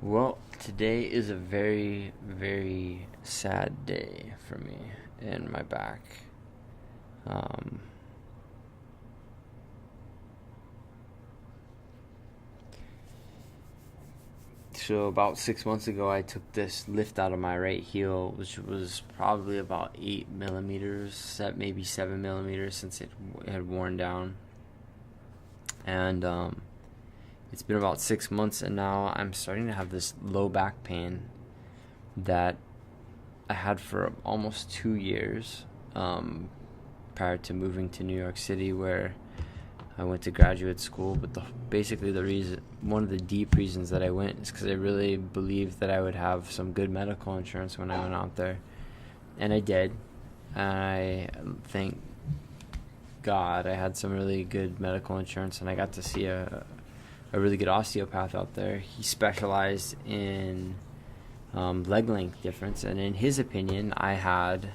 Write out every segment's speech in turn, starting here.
Well, today is a very, very sad day for me in my back. Um, so about 6 months ago, I took this lift out of my right heel, which was probably about 8 millimeters, maybe 7 millimeters, since it had worn down. And it's been about 6 months, and now I'm starting to have this low back pain that I had for almost 2 years, prior to moving to New York City, where I went to graduate school. But basically the reason, one of the deep reasons that I went, is because I really believed that I would have some good medical insurance when I went out there, and I did. And I thank God I had some really good medical insurance, and I got to see a really good osteopath out there. He specialized in leg length difference, and in his opinion, I had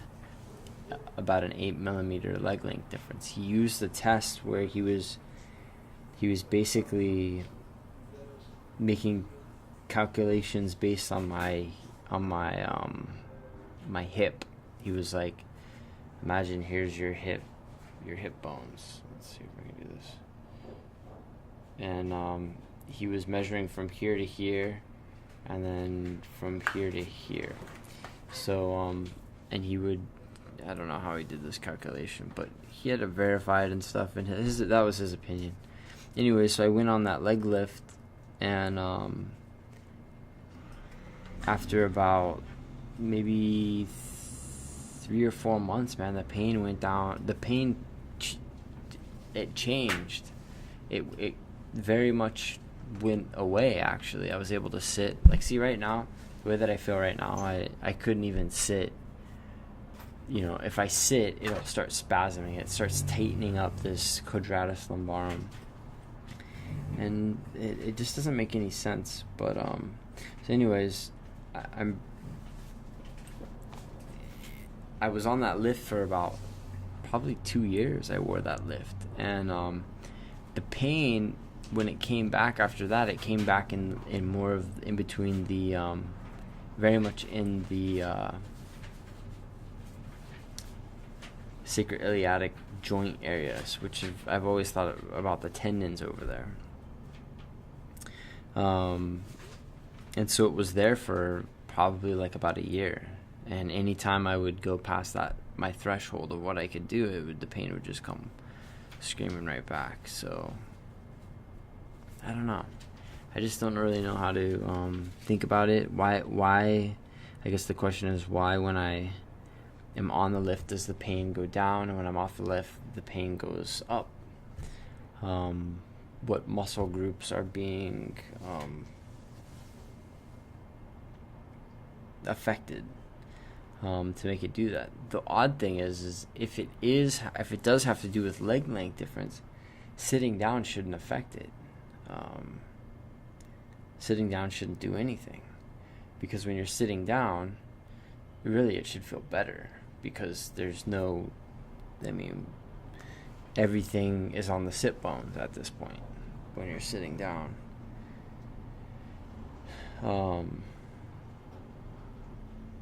about an 8 millimeter leg length difference. He used the test where he was basically making calculations based on my hip. He was like, imagine here's your hip bones. Let's see if I can do this. And he was measuring from here to here, and then from here to here. So and he would, I don't know how he did this calculation, but he had it verified and stuff, and that was his opinion. Anyway, so I went on that leg lift, and after about maybe 3 or 4 months, man, the pain went down. The pain, it changed. It very much went away, actually. I was able to sit. Like, see, right now, the way that I feel right now, I couldn't even sit. You know, if I sit, it'll start spasming. It starts tightening up this Quadratus Lumborum. And it just doesn't make any sense. But, so anyways, I was on that lift for about probably 2 years. I wore that lift. And, the pain, when it came back after that, it came back in more of in between the very much in the sacroiliac joint areas, which I've always thought about the tendons over there. And so it was there for probably like about a year. And anytime I would go past that, my threshold of what I could do, the pain would just come screaming right back. So I don't know. I just don't really know how to think about it. Why? I guess the question is, why when I am on the lift does the pain go down, and when I'm off the lift the pain goes up? What muscle groups are being affected to make it do that? The odd thing is if it does have to do with leg length difference, sitting down shouldn't affect it. Sitting down shouldn't do anything, because when you're sitting down, really it should feel better, because there's no, everything is on the sit bones at this point when you're sitting down.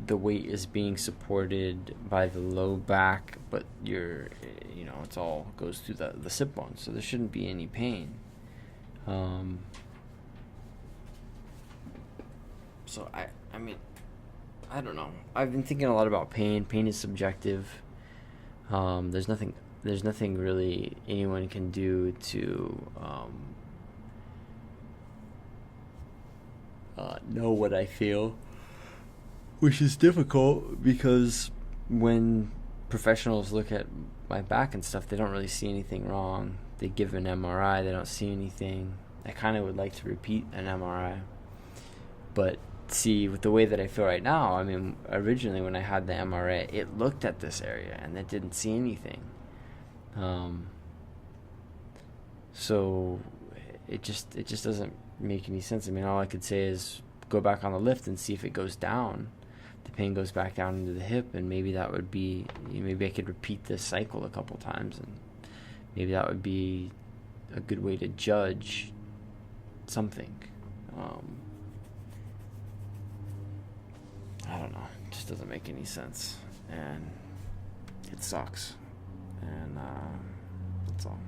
The weight is being supported by the low back, but it's all goes through the sit bones, so there shouldn't be any pain. So I don't know. I've been thinking a lot about pain. Pain is subjective. There's nothing really anyone can do to know what I feel, which is difficult, because when professionals look at my back and stuff, they don't really see anything wrong. They give an MRI, they don't see anything. I kind of would like to repeat an MRI, but see, with the way that I feel right now, originally when I had the MRI, it looked at this area and it didn't see anything. So it just doesn't make any sense. All I could say is go back on the lift and see if it goes down. The pain goes back down into the hip, and maybe that would be, maybe I could repeat this cycle a couple times, and maybe that would be a good way to judge something. I don't know. It just doesn't make any sense. And it sucks. And that's all.